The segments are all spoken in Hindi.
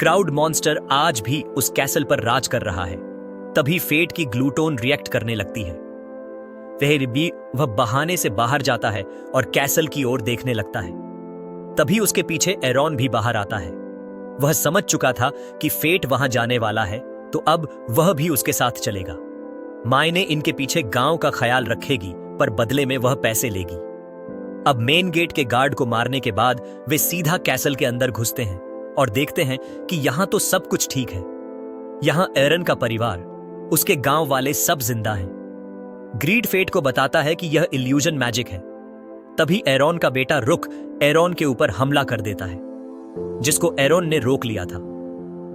क्राउड मॉन्स्टर आज भी उस कैसल पर राज कर रहा है। तभी फेट की ग्लूटोन रिएक्ट करने लगती है। वह बहाने से बाहर जाता है और कैसल की ओर देखने लगता है। तभी उसके पीछे एरॉन भी बाहर आता है। वह समझ चुका था कि फेट वहां जाने वाला है, तो अब वह भी उसके साथ चलेगा। मायने इनके पीछे गांव का ख्याल रखेगी, पर बदले में वह पैसे लेगी। अब मेन गेट के गार्ड को मारने के बाद वे सीधा कैसल के अंदर घुसते हैं और देखते हैं कि यहां तो सब कुछ ठीक है। यहां एरन का परिवार, उसके गांव वाले सब जिंदा हैं। ग्रीड फेट को बताता है कि यह इल्यूजन मैजिक है। तभी एरॉन का बेटा रुक एरॉन के ऊपर हमला कर देता है, जिसको एरॉन ने रोक लिया था।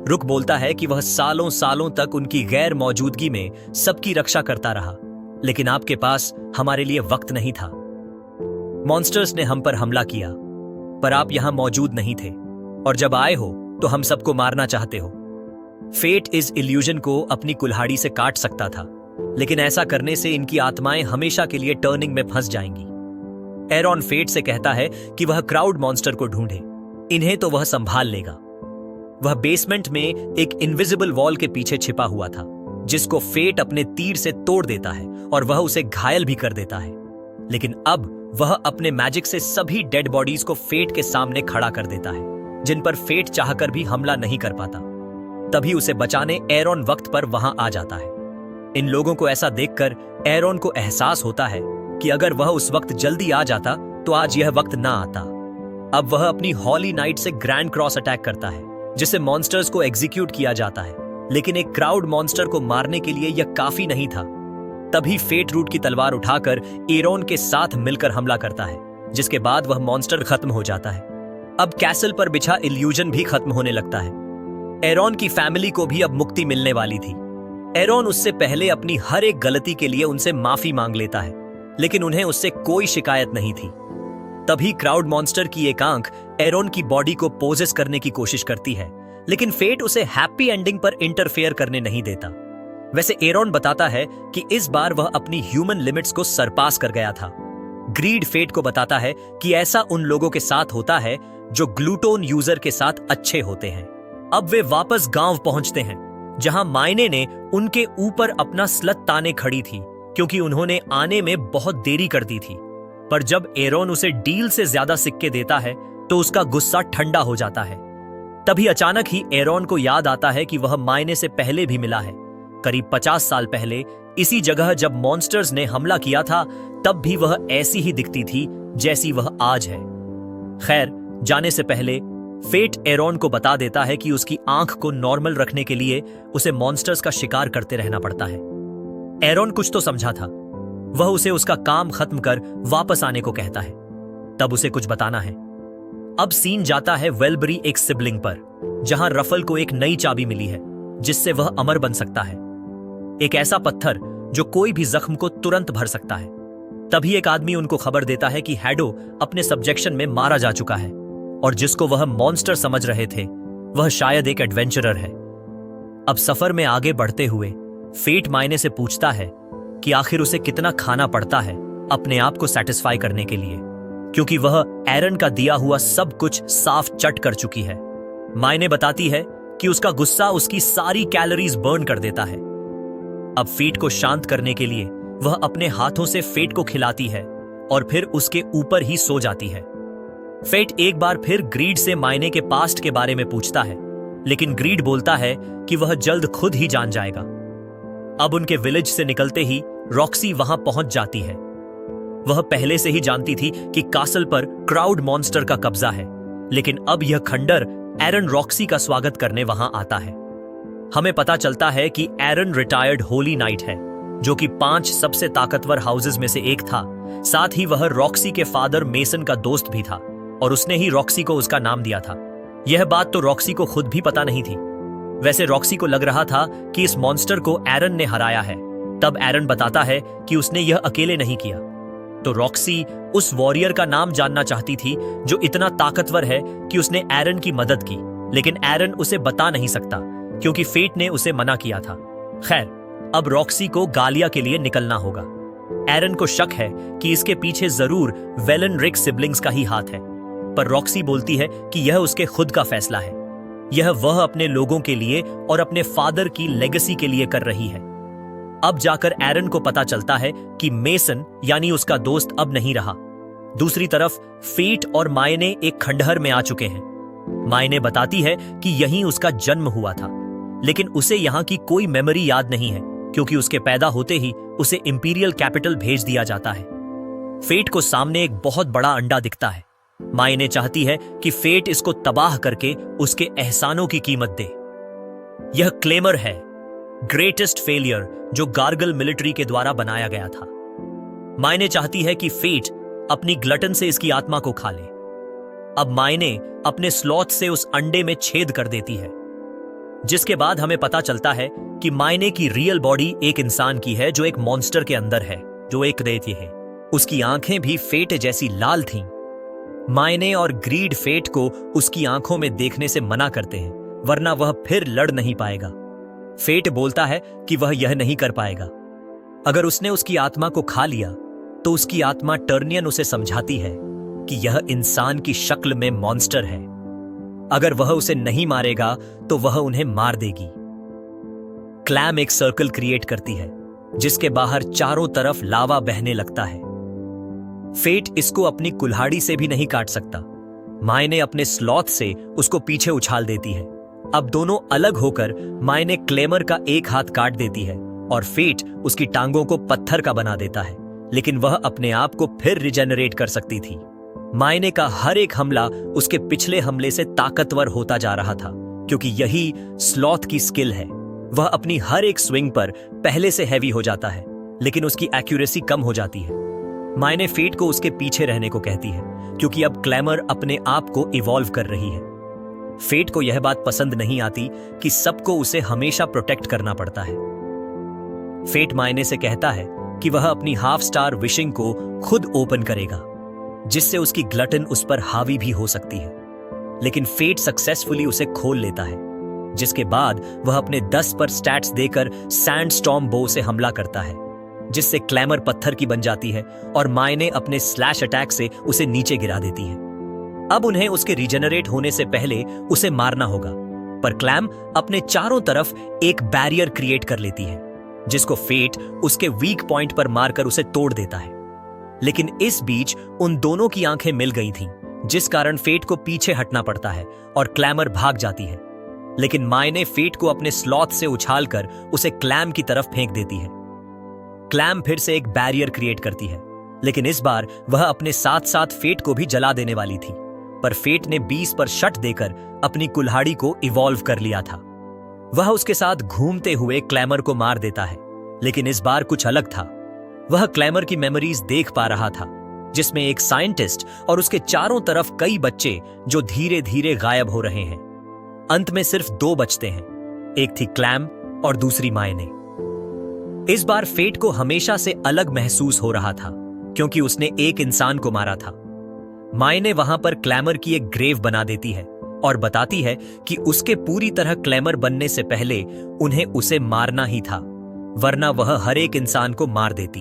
रुक बोलता है कि वह सालों सालों तक उनकी गैर मौजूदगी में सबकी रक्षा करता रहा, लेकिन आपके पास हमारे लिए वक्त नहीं था। मॉन्स्टर्स ने हम पर हमला किया, पर आप यहां मौजूद नहीं थे, और जब आए हो तो हम सबको मारना चाहते हो। फेट इस इल्यूजन को अपनी कुल्हाड़ी से काट सकता था, लेकिन ऐसा करने से इनकी आत्माएं हमेशा के लिए टर्निंग में फंस जाएंगी। एरॉन फेट से कहता है कि वह क्राउड मॉन्स्टर को ढूंढे, इन्हें तो वह संभाल लेगा। वह बेसमेंट में एक इनविजिबल वॉल के पीछे छिपा हुआ था, जिसको फेट अपने तीर से तोड़ देता है और वह उसे घायल भी कर देता है। लेकिन अब वह अपने मैजिक से सभी डेड बॉडीज को फेट के सामने खड़ा कर देता है, जिन पर फेट चाहकर भी हमला नहीं कर पाता। तभी उसे बचाने एरॉन वक्त पर वहां आ जाता है। इन लोगों को ऐसा देखकर एरॉन को एहसास होता है कि अगर वह उस वक्त जल्दी आ जाता तो आज यह वक्त ना आता। अब वह अपनी हॉली नाइट से ग्रैंड क्रॉस अटैक करता है, जिससे मॉन्स्टर्स को एग्जीक्यूट किया जाता है। लेकिन एक क्राउड मॉन्स्टर को मारने के लिए यह काफी नहीं था। तभी फेट रूट की तलवार उठाकर एरॉन के साथ मिलकर हमला करता है, जिसके बाद वह मॉन्स्टर खत्म हो जाता है। अब कैसल पर बिछा इल्यूजन भी खत्म होने लगता है। एरॉन की फैमिली को भी अब मुक्ति मिलने वाली थी। एरॉन उससे पहले अपनी हर एक गलती के लिए उनसे माफी मांग लेता है, लेकिन उन्हें उससे कोई शिकायत नहीं थी। तभी क्राउड मॉन्स्टर की एक आंख एरॉन की बॉडी को पोजेस करने की कोशिश करती है, लेकिन फेट उसे हैप्पी एंडिंग पर इंटरफेयर करने नहीं देता। वैसे एरॉन बताता है कि इस बार वह अपनी ह्यूमन लिमिट्स को सरपास कर गया था। ग्रीड फेट को बताता है कि ऐसा उन लोगों के साथ होता है जो ग्लूटोन यूजर के साथ अच्छे होते हैं। अब वे वापस गांव पहुंचते हैं, जहां मायने ने उनके ऊपर अपना स्लत ताने खड़ी थी, क्योंकि उन्होंने आने में बहुत देरी कर दी थी। पर जब एरॉन उसे डील से ज्यादा सिक्के देता है तो उसका गुस्सा ठंडा हो जाता है। तभी अचानक ही एरॉन को याद आता है कि वह मायने से पहले भी मिला है, करीब 50 साल पहले इसी जगह जब मॉन्स्टर्स ने हमला किया था, तब भी वह ऐसी ही दिखती थी जैसी वह आज है। खैर, जाने से पहले फेट एरॉन को बता देता है कि उसकी आंख को नॉर्मल रखने के लिए उसे मॉन्स्टर्स का शिकार करते रहना पड़ता है। एरॉन कुछ तो समझा था। वह उसे उसका काम खत्म कर वापस आने को कहता है। तब उसे कुछ बताना है। अब सीन जाता है वेलबरी एक सिबलिंग पर, जहां रफल को एक नई चाबी मिली है, जिससे वह अमर बन सकता है। एक ऐसा पत्थर जो कोई भी जख्म को तुरंत भर सकता है। तभी एक आदमी उनको खबर देता है कि हैडो अपने सब्जेक्शन में मारा जा चुका है, और जिसको वह मॉन्स्टर समझ रहे थे वह शायद एक एडवेंचरर है। अब सफर में आगे बढ़ते हुए फेट मायने से पूछता है कि आखिर उसे कितना खाना पड़ता है अपने आप को सेटिस्फाई करने के लिए, क्योंकि वह एरन का दिया हुआ सब कुछ साफ चट कर चुकी है। मायने बताती है कि उसका गुस्सा उसकी सारी कैलोरीज बर्न कर देता है। अब फेट को शांत करने के लिए वह अपने हाथों से फेट को खिलाती है और फिर उसके ऊपर ही सो जाती है। फेट एक बार फिर ग्रीड से मायने के पास्ट के बारे में पूछता है, लेकिन ग्रीड बोलता है कि वह जल्द खुद ही जान जाएगा। अब उनके विलेज से निकलते ही रॉक्सी वहां पहुंच जाती है। वह पहले से ही जानती थी कि कासल पर क्राउड मॉन्स्टर का कब्जा है, लेकिन अब यह खंडर एरन रॉक्सी का स्वागत करने वहां आता है। हमें पता चलता है कि एरन रिटायर्ड होली नाइट है, जो कि 5 सबसे ताकतवर हाउसेस में से एक था। साथ ही वह रॉक्सी के फादर मेसन का दोस्त भी था, और उसने ही रॉक्सी को उसका नाम दिया था। यह बात तो रॉक्सी को खुद भी पता नहीं थी। वैसे रॉक्सी को लग रहा था कि इस मॉन्स्टर को एरन ने हराया है। तब एरन बताता है कि उसने यह अकेले नहीं किया। तो रॉक्सी उस वॉरियर का नाम जानना चाहती थी जो इतना ताकतवर है कि उसने एरन की मदद की, लेकिन एरन उसे बता नहीं सकता क्योंकि फेट ने उसे मना किया था। खैर, अब रॉक्सी को गालिया के लिए निकलना होगा। एरन को शक है कि इसके पीछे जरूर वेलन रिक सिबलिंग्स का ही हाथ है, पर रॉक्सी बोलती है कि यह उसके खुद का फैसला है। यह वह अपने लोगों के लिए और अपने फादर की लेगेसी के लिए कर रही है। अब जाकर एरन को पता चलता है कि मेसन यानी उसका दोस्त अब नहीं रहा। दूसरी तरफ फेट और मायने एक खंडहर में आ चुके हैं। मायने बताती है कि यहीं उसका जन्म हुआ था, लेकिन उसे यहां की कोई मेमोरी याद नहीं है, क्योंकि उसके पैदा होते ही उसे इंपीरियल कैपिटल भेज दिया जाता है। फेट को सामने एक बहुत बड़ा अंडा दिखता है। मायने चाहती है कि फेट इसको तबाह करके उसके एहसानों की कीमत दे। यह क्लेमर है, ग्रेटेस्ट फेलियर, जो गार्गल मिलिट्री के द्वारा बनाया गया था। मायने चाहती है कि फेट अपनी ग्लटन से इसकी आत्मा को खा ले। अब मायने अपने स्लॉथ से उस अंडे में छेद कर देती है, जिसके बाद हमें पता चलता है कि मायने की रियल बॉडी एक इंसान की है जो एक मॉन्स्टर के अंदर है, जो एक दैत्य है। उसकी आंखें भी फेट जैसी लाल थीं। मायने और ग्रीड फेट को उसकी आंखों में देखने से मना करते हैं, वरना वह फिर लड़ नहीं पाएगा। फेट बोलता है कि वह यह नहीं कर पाएगा। अगर उसने उसकी आत्मा को खा लिया तो उसकी आत्मा टर्नियन उसे समझाती है कि यह इंसान की शक्ल में मॉन्स्टर है। अगर वह उसे नहीं मारेगा तो वह उन्हें मार देगी। क्लैम एक सर्कल क्रिएट करती है, जिसके बाहर चारों तरफ लावा बहने लगता है। फेट इसको अपनी कुल्हाड़ी से भी नहीं काट सकता। मायने अपने स्लॉथ से उसको पीछे उछाल देती है। अब दोनों अलग होकर मायने क्लेमर का एक हाथ काट देती है और फेट उसकी टांगों को पत्थर का बना देता है, लेकिन वह अपने आप को फिर रिजेनरेट कर सकती थी। मायने का हर एक हमला उसके पिछले हमले से ताकतवर होता जा रहा था, क्योंकि यही स्लॉथ की स्किल है। वह अपनी हर एक स्विंग पर पहले से हैवी हो जाता है, लेकिन उसकी एक्यूरेसी कम हो जाती है। मायने फेट को उसके पीछे रहने को कहती है, क्योंकि अब क्लेमर अपने आप को इवॉल्व कर रही है। फेट को यह बात पसंद नहीं आती कि सबको उसे हमेशा प्रोटेक्ट करना पड़ता है। फेट मायने से कहता है कि वह अपनी हाफ स्टार विशिंग को खुद ओपन करेगा, जिससे उसकी ग्लटन उस पर हावी भी हो सकती है। लेकिन फेट सक्सेसफुली उसे खोल लेता है, जिसके बाद वह अपने 10 पर स्टैट्स देकर सैंडस्टॉर्म बो से हमला करता है, जिससे क्लैमर पत्थर की बन जाती है और मायने अपने स्लैश अटैक से उसे नीचे गिरा देती है। अब उन्हें उसके रिजेनरेट होने से पहले उसे मारना होगा, पर क्लैम अपने चारों तरफ एक बैरियर क्रिएट कर लेती है, जिसको फेट उसके वीक पॉइंट पर मारकर उसे तोड़ देता है। लेकिन इस बीच उन दोनों की आंखें मिल गई थीं, जिस कारण फेट को पीछे हटना पड़ता है और क्लैमर भाग जाती है। लेकिन मायने फेट को अपने स्लॉथ से उछालकर उसे क्लैम की तरफ फेंक देती है। क्लैम फिर से एक बैरियर क्रिएट करती है, लेकिन इस बार वह अपने साथ साथ फेट को भी जला देने वाली थी, पर फेट ने 20 पर शट देकर अपनी कुल्हाड़ी को इवॉल्व कर लिया था। वह उसके साथ घूमते हुए क्लैमर को मार देता है, लेकिन इस बार कुछ अलग था। वह क्लैमर की मेमोरीज देख पा रहा था, जिसमें एक साइंटिस्ट और उसके चारों तरफ कई बच्चे जो धीरे धीरे गायब हो रहे हैं। अंत में सिर्फ 2 बचते हैं, एक थी क्लैम और दूसरी मायने। इस बार फेट को हमेशा से अलग महसूस हो रहा था, क्योंकि उसने एक इंसान को मारा था। मायने वहां पर क्लैमर की एक ग्रेव बना देती है और बताती है कि उसके पूरी तरह क्लैमर बनने से पहले उन्हें उसे मारना ही था, वरना वह हर एक इंसान को मार देती।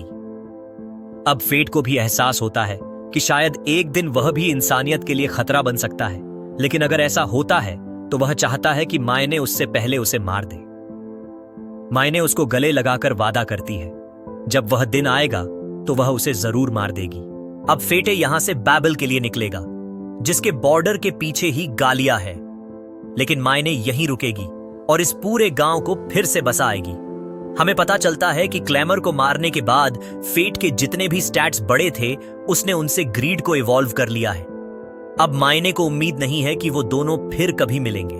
अब फेट को भी एहसास होता है कि शायद एक दिन वह भी इंसानियत के लिए खतरा बन सकता है, लेकिन अगर ऐसा होता है तो वह चाहता है कि मायने उससे पहले उसे मार दे। मायने उसको गले लगाकर वादा करती है, जब वह दिन आएगा तो वह उसे जरूर मार देगी। अब फेटे यहां से बैबल के लिए निकलेगा, जिसके बॉर्डर के पीछे ही गालिया है, लेकिन मायने यहीं रुकेगी और इस पूरे गांव को फिर से बसाएगी। हमें पता चलता है कि क्लैमर को मारने के बाद फेट के जितने भी स्टैट्स बड़े थे, उसने उनसे ग्रीड को इवॉल्व कर लिया है। अब मायने को उम्मीद नहीं है कि वो दोनों फिर कभी मिलेंगे।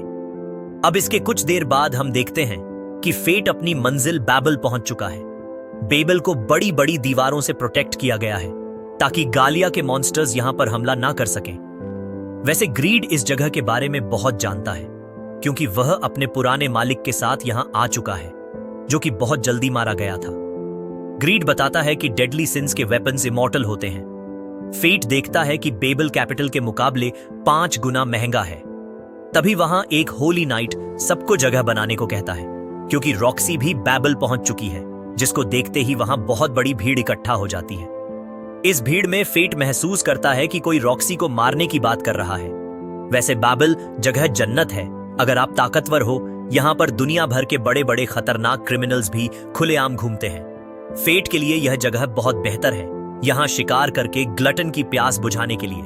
अब इसके कुछ देर बाद हम देखते हैं कि फेट अपनी मंजिल बैबल पहुंच चुका है। बेबल को बड़ी बड़ी दीवारों से प्रोटेक्ट किया गया है, ताकि गालिया के मॉन्स्टर्स यहां पर हमला ना कर सकें। वैसे ग्रीड इस जगह के बारे में बहुत जानता है, क्योंकि वह अपने पुराने मालिक के साथ यहां आ चुका है, जो कि बहुत जल्दी मारा गया था। ग्रीड बताता है कि डेडली सिंस के वेपन्स इमॉर्टल होते हैं। फेट देखता है कि बेबल कैपिटल के मुकाबले 5 गुना महंगा है। तभी वहां एक होली नाइट सबको जगह बनाने को कहता है, क्योंकि रॉक्सी भी बैबल पहुंच चुकी है, जिसको देखते ही वहां बहुत बड़ी भीड़ इकट्ठा हो जाती है। इस भीड़ में फेट महसूस करता है कि कोई रॉक्सी को मारने की बात कर रहा है। वैसे बैबल जगह जन्नत है अगर आप ताकतवर हो, यहाँ पर दुनिया भर के बड़े बड़े खतरनाक क्रिमिनल्स भी खुलेआम घूमते हैं। फेट के लिए यह जगह बहुत बेहतर है, यहाँ शिकार करके ग्लटन की प्यास बुझाने के लिए।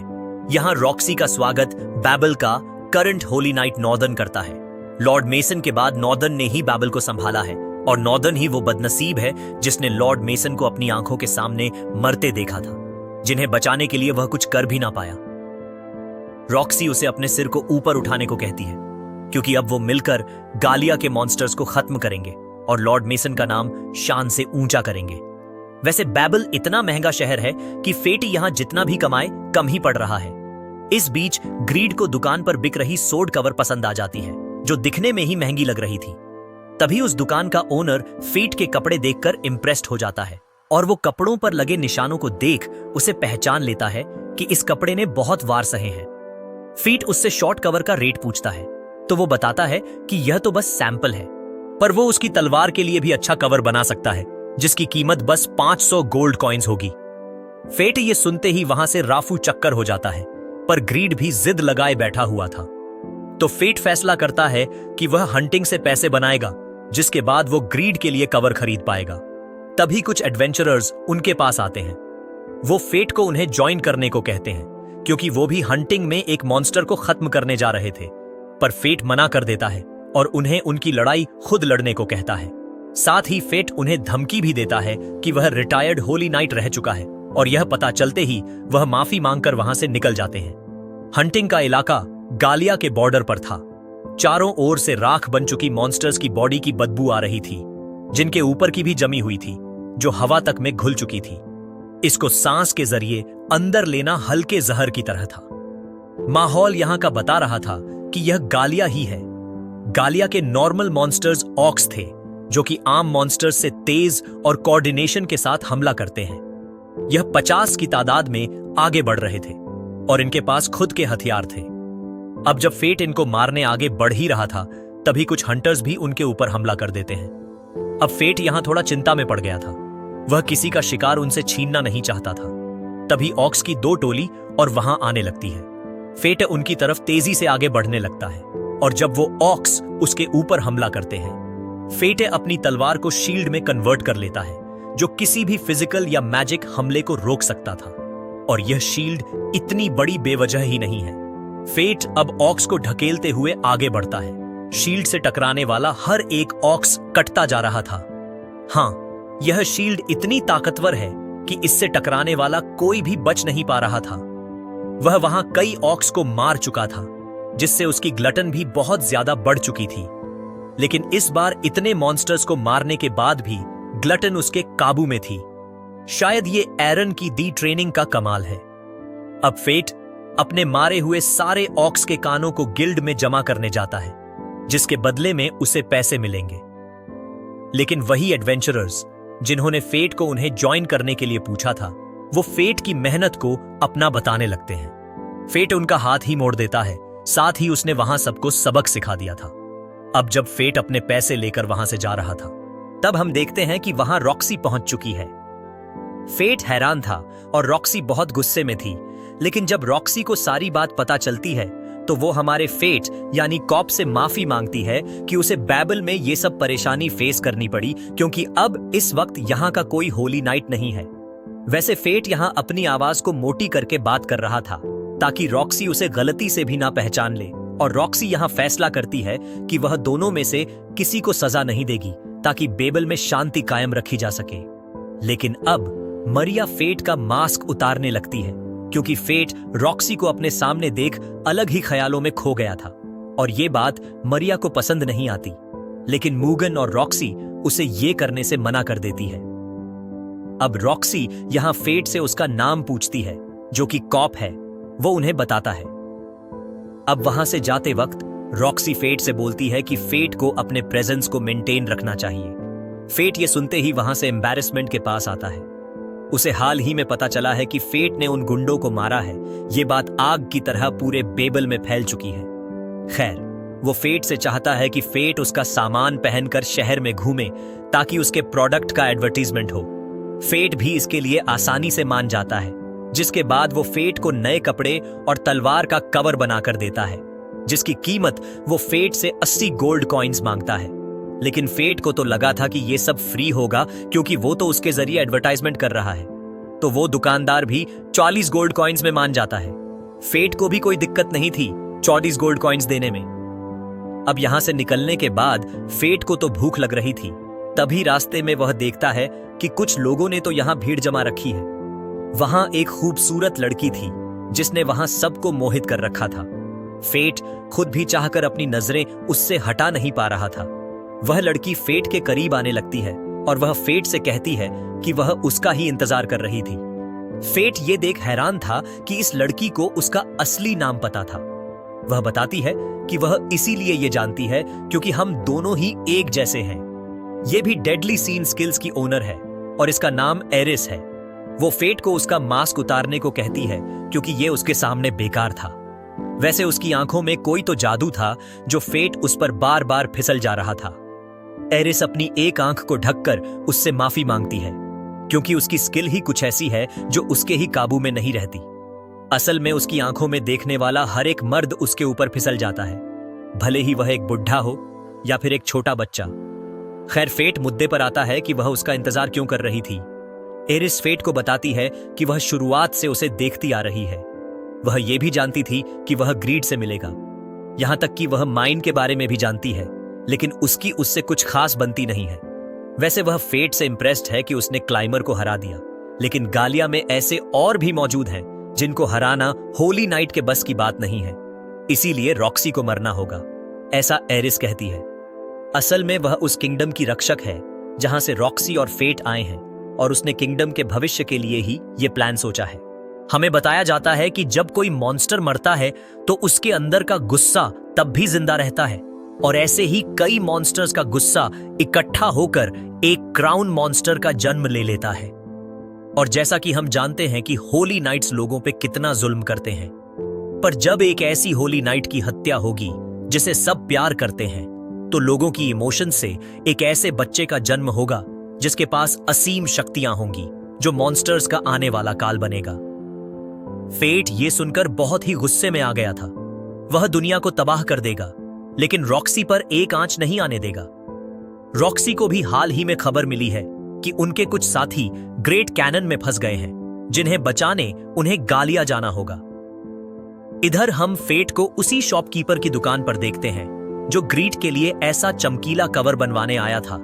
यहाँ रॉक्सी का स्वागत बैबल का करंट होली नाइट नॉर्दर्न करता है। लॉर्ड मेसन के बाद नॉर्दर्न ने ही बैबल को संभाला है, और नॉर्दर्न ही वो बदनसीब है जिसने लॉर्ड मेसन को अपनी आंखों के सामने मरते देखा था, जिन्हें बचाने के लिए वह कुछ कर भी ना पाया। रॉक्सी उसे अपने सिर को ऊपर उठाने को कहती है, क्योंकि अब वो मिलकर गालिया के मॉन्स्टर्स को खत्म करेंगे और लॉर्ड मेसन का नाम शान से ऊंचा करेंगे। वैसे बैबल इतना महंगा शहर है कि फेट यहां जितना भी कमाए कम ही पड़ रहा है। इस बीच ग्रीड को दुकान पर बिक रही सोड कवर पसंद आ जाती है, जो दिखने में ही महंगी लग रही थी। तभी उस दुकान का ओनर फेट के कपड़े देखकर इंप्रेस्ड हो जाता है, और वो कपड़ों पर लगे निशानों को देख उसे पहचान लेता है कि इस कपड़े ने बहुत वार सहे हैं। फेट उससे शॉर्ट कवर का रेट पूछता है, तो वो बताता है कि यह तो बस सैंपल है, पर वो उसकी तलवार के लिए भी अच्छा कवर बना सकता है, जिसकी कीमत बस 500 गोल्ड कॉइन्स होगी। फेट ये सुनते ही वहां से राफू चक्कर हो जाता है, पर ग्रीड भी जिद लगाए बैठा हुआ था। तो फेट फैसला करता है कि वह हंटिंग से पैसे बनाएगा, जिसके बाद वो ग्रीड के लिए कवर खरीद पाएगा। तभी कुछ एडवेंचरर्स उनके पास आते हैं। वो फेट को उन्हें ज्वाइन करने को कहते हैं, क्योंकि वो भी हंटिंग में एक मॉन्स्टर को खत्म करने जा रहे थे, पर फेट मना कर देता है और उन्हें उनकी लड़ाई खुद लड़ने को कहता है। साथ ही फेट उन्हें धमकी भी देता है कि वह रिटायर्ड होली नाइट रह चुका है, और यह पता चलते ही वह माफी मांगकर वहां से निकल जाते हैं। हंटिंग का इलाका गालिया के बॉर्डर पर था। चारों ओर से राख बन चुकी मॉन्स्टर्स की बॉडी की बदबू आ रही थी, जिनके ऊपर की भी जमी हुई थी, जो हवा तक में घुल चुकी थी। इसको सांस के जरिए अंदर लेना हल्के जहर की तरह था। माहौल यहां का बता रहा था कि यह गालिया ही है। गालिया के नॉर्मल मॉन्स्टर्स ऑक्स थे, जो कि आम मॉन्स्टर्स से तेज और कोऑर्डिनेशन के साथ हमला करते हैं। यह 50 की तादाद में आगे बढ़ रहे थे, और इनके पास खुद के हथियार थे। अब जब फेट इनको मारने आगे बढ़ ही रहा था, तभी कुछ हंटर्स भी उनके ऊपर हमला कर देते हैं। अब फेट यहां थोड़ा चिंता में पड़ गया था। वह किसी का शिकार उनसे छीनना नहीं चाहता था। तभी ऑक्स की 2 टोली और वहां आने लगती है। फेट उनकी तरफ तेजी से आगे बढ़ने लगता है, और जब वो ऑक्स उसके ऊपर हमला करते हैं, फेट अपनी तलवार को शील्ड में कन्वर्ट कर लेता है, जो किसी भी फिजिकल या मैजिक हमले को रोक सकता था। और यह शील्ड इतनी बड़ी बेवजह ही नहीं है। फेट अब ऑक्स को ढकेलते हुए आगे बढ़ता है। शील्ड से टकराने वाला हर एक ऑक्स कटता जा रहा था। हाँ, यह शील्ड इतनी ताकतवर है कि इससे टकराने वाला कोई भी बच नहीं पा रहा था। वह वहां कई ऑक्स को मार चुका था, जिससे उसकी ग्लटन भी बहुत ज्यादा बढ़ चुकी थी। लेकिन इस बार इतने मॉन्स्टर्स को मारने के बाद भी ग्लटन उसके काबू में थी। शायद ये एरन की दी ट्रेनिंग का कमाल है। अब फेट अपने मारे हुए सारे ऑक्स के कानों को गिल्ड में जमा करने जाता है, जिसके बदले में उसे पैसे मिलेंगे। लेकिन वही एडवेंचरर्स जिन्होंने फेट को उन्हें ज्वाइन करने के लिए पूछा था, वो फेट की मेहनत को अपना बताने लगते हैं। फेट उनका हाथ ही मोड़ देता है, साथ ही उसने वहां सबको सबक सिखा दिया था। अब जब फेट अपने पैसे लेकर वहां से जा रहा था, तब हम देखते हैं कि वहां रॉक्सी पहुंच चुकी है। फेट हैरान था और रॉक्सी बहुत गुस्से में थी, लेकिन जब रॉक्सी को सारी बात पता चलती है, तो वो हमारे फेट यानी कॉप से माफी मांगती है कि उसे बैबल में ये सब परेशानी फेस करनी पड़ी, क्योंकि अब इस वक्त यहाँ का कोई होली नाइट नहीं है। वैसे फेट यहाँ अपनी आवाज को मोटी करके बात कर रहा था, ताकि रॉक्सी उसे गलती से भी ना पहचान ले, और रॉक्सी यहाँ फैसला करती है कि वह दोनों में से किसी को सजा नहीं देगी, ताकि बेबल में शांति कायम रखी जा सके। लेकिन अब मरिया फेट का मास्क उतारने लगती है, क्योंकि फेट रॉक्सी को अपने सामने देख अलग ही ख्यालों में खो गया था, और ये बात मरिया को पसंद नहीं आती। लेकिन मूगन और रॉक्सी उसे ये करने से मना कर देती है। अब रॉक्सी यहां फेट से उसका नाम पूछती है, जो कि कॉप है। वो उन्हें बताता है। अब वहां से जाते वक्त रॉक्सी फेट से बोलती है कि फेट को अपने प्रेजेंस को मेंटेन रखना चाहिए। फेट ये सुनते ही वहां से एम्बैरेसमेंट के पास आता है। उसे हाल ही में पता चला है कि फेट ने उन गुंडों को मारा है। ये बात आग की तरह पूरे बेबल में फैल चुकी है। खैर, वो फेट से चाहता है कि फेट उसका सामान पहनकर शहर में घूमे, ताकि उसके प्रोडक्ट का एडवर्टीजमेंट हो। फेट भी इसके लिए आसानी से मान जाता है, जिसके बाद वो फेट को नए कपड़े और तलवार का कवर बनाकर देता है। जिसकी कीमत वो फेट से 80 गोल्ड कॉइन्स मांगता है। लेकिन फेट को तो लगा था कि ये सब फ्री होगा क्योंकि वो तो उसके जरिए एडवर्टाइजमेंट कर रहा है, तो वो दुकानदार भी 40 गोल्ड कॉइन्स में मान जाता है। फेट को भी कोई दिक्कत नहीं थी 40 गोल्ड कॉइन्स देने में। अब यहां से निकलने के बाद फेट को तो भूख लग रही थी। तभी रास्ते में वह देखता है कि कुछ लोगों ने तो यहां भीड़ जमा रखी है। वहां एक खूबसूरत लड़की थी जिसने वहां सबको मोहित कर रखा था। फेट खुद भी चाहकर अपनी नजरें उससे हटा नहीं पा रहा था। वह लड़की फेट के करीब आने लगती है और वह फेट से कहती है कि वह उसका ही इंतजार कर रही थी। फेट ये देख हैरान था कि इस लड़की को उसका असली नाम पता था। वह बताती है कि वह इसीलिए ये जानती है क्योंकि हम दोनों ही एक जैसे हैं। ये भी डेडली सीन स्किल्स की ओनर है और इसका नाम एरिस है। वो फेट को उसका मास्क उतारने को कहती है क्योंकि ये उसके सामने बेकार था। वैसे उसकी आंखों में कोई तो जादू था जो फेट उस पर बार बार फिसल जा रहा था। एरिस अपनी एक आंख को ढककर उससे माफी मांगती है क्योंकि उसकी स्किल ही कुछ ऐसी है जो उसके ही काबू में नहीं रहती। असल में उसकी आंखों में देखने वाला हर एक मर्द उसके ऊपर फिसल जाता है, भले ही वह एक बुढ़ा हो या फिर एक छोटा बच्चा। खैर, फेट मुद्दे पर आता है कि वह उसका इंतजार क्यों कर रही थी। एरिस फेट को बताती है कि वह शुरुआत से उसे देखती आ रही है। वह यह भी जानती थी कि वह ग्रीड से मिलेगा, यहां तक कि वह माइन के बारे में भी जानती है, लेकिन उसकी उससे कुछ खास बनती नहीं है। वैसे वह फेट से इंप्रेस्ड है कि उसने क्लाइमर को हरा दिया, लेकिन गालिया में ऐसे और भी मौजूद हैं जिनको हराना होली नाइट के बस की बात नहीं है, इसीलिए रॉक्सी को मरना होगा, ऐसा एरिस कहती है। असल में वह उस किंगडम की रक्षक है जहां से रॉक्सी और फेट आए हैं और उसने किंगडम के भविष्य के लिए ही ये प्लान सोचा है। हमें बताया जाता है कि जब कोई मॉन्स्टर मरता है तो उसके अंदर का गुस्सा तब भी जिंदा रहता है और ऐसे ही कई मॉन्स्टर्स का गुस्सा इकट्ठा होकर एक क्राउन मॉन्स्टर का जन्म ले लेता है। और जैसा कि हम जानते हैं कि होली नाइट्स लोगों पे कितना जुल्म करते हैं, पर जब एक ऐसी होली नाइट की हत्या होगी जिसे सब प्यार करते हैं, तो लोगों की इमोशन से एक ऐसे बच्चे का जन्म होगा जिसके पास असीम शक्तियां होंगी, जो मॉन्स्टर्स का आने वाला काल बनेगा। फेट ये सुनकर बहुत ही गुस्से में आ गया था। वह दुनिया को तबाह कर देगा, लेकिन रॉक्सी पर एक आंच नहीं आने देगा। रॉक्सी को भी हाल ही में खबर मिली है कि उनके कुछ साथी ग्रेट कैनन में फंस गए हैं, जिन्हें बचाने उन्हें गालिया जाना होगा। इधर हम फेट को उसी शॉपकीपर की दुकान पर देखते हैं जो ग्रीट के लिए ऐसा चमकीला कवर बनवाने आया था,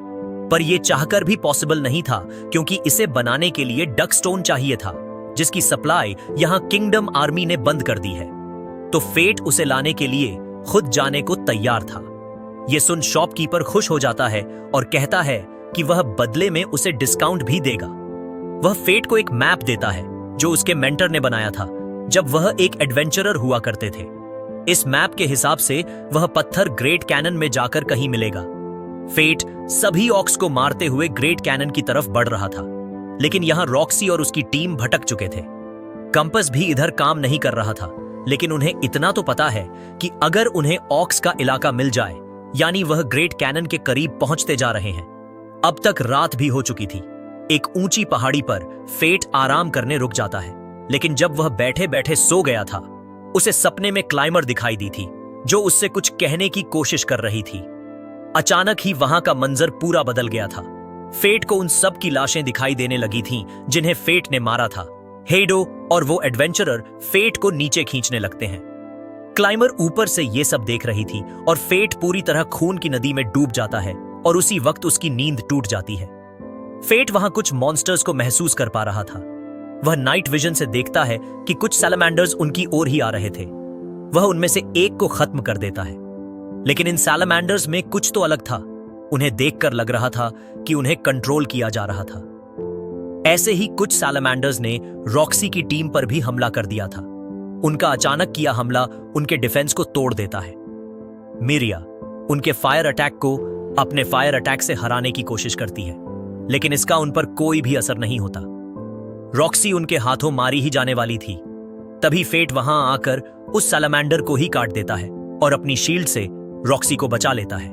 पर यह चाहकर भी पॉसिबल नहीं था क्योंकि इसे बनाने के लिए डक स्टोन चाहिए था, जिसकी सप्लाई यहां किंगडम आर्मी ने बंद कर दी है। तो फेट उसे लाने के लिए खुद जाने को तैयार था। यह सुन शॉपकीपर खुश हो जाता है और कहता है कि वह बदले में उसे डिस्काउंट भी देगा। वह फेट को एक मैप देता है जो उसके मेंटर ने बनाया था जब वह एक एडवेंचरर हुआ करते थे। इस मैप के हिसाब से वह पत्थर ग्रेट कैनन में जाकर कहीं मिलेगा। फेट सभी ऑक्स को मारते हुए ग्रेट कैनन की तरफ बढ़ रहा था, लेकिन यहां रॉक्सी और उसकी टीम भटक चुके थे। कंपस भी इधर काम नहीं कर रहा था, लेकिन उन्हें इतना तो पता है कि अगर उन्हें ऑक्स का इलाका मिल जाए, यानी वह ग्रेट कैनन के करीब पहुंचते जा रहे हैं। अब तक रात भी हो चुकी थी। एक ऊंची पहाड़ी पर फेट आराम करने रुक जाता है, लेकिन जब वह बैठे बैठे सो गया था, उसे सपने में क्लाइमर दिखाई दी थी जो उससे कुछ कहने की कोशिश कर रही थी। अचानक ही वहां का मंजर पूरा बदल गया था। फेट को उन सब की लाशें दिखाई देने लगी थीं जिन्हें फेट ने मारा था। हेडो और वो एडवेंचरर फेट को नीचे खींचने लगते हैं। क्लाइमर ऊपर से ये सब देख रही थी और फेट पूरी तरह खून की नदी में डूब जाता है और उसी वक्त उसकी नींद टूट जाती है। फेट वहां कुछ मॉन्स्टर्स को महसूस कर पा रहा था। वह नाइट विजन से देखता है कि कुछ सैलामेंडर्स उनकी ओर ही आ रहे थे। वह उनमें से एक को खत्म कर देता है, लेकिन इन सैलामेंडर्स में कुछ तो अलग था। उन्हें देखकर लग रहा था कि उन्हें कंट्रोल किया जा रहा था। ऐसे ही कुछ सैलामेंडर्स ने रॉक्सी की टीम पर भी हमला कर दिया था। उनका अचानक किया हमला उनके डिफेंस को तोड़ देता है। मिरिया उनके फायर अटैक को अपने फायर अटैक से हराने की कोशिश करती है, लेकिन इसका उन पर कोई भी असर नहीं होता। रॉक्सी उनके हाथों मारी ही जाने वाली थी। तभी फेट वहां आकर उस सैलामेंडर को ही काट देता है और अपनी शील्ड से रॉक्सी को बचा लेता है।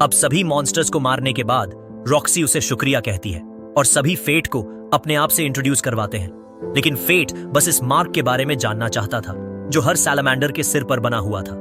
अब सभी मॉन्स्टर्स को मारने के बाद रॉक्सी उसे शुक्रिया कहती है और सभी फेट को अपने आप से इंट्रोड्यूस करवाते हैं, लेकिन फेट बस इस मार्क के बारे में जानना चाहता था जो हर सैलामेंडर के सिर पर बना हुआ था।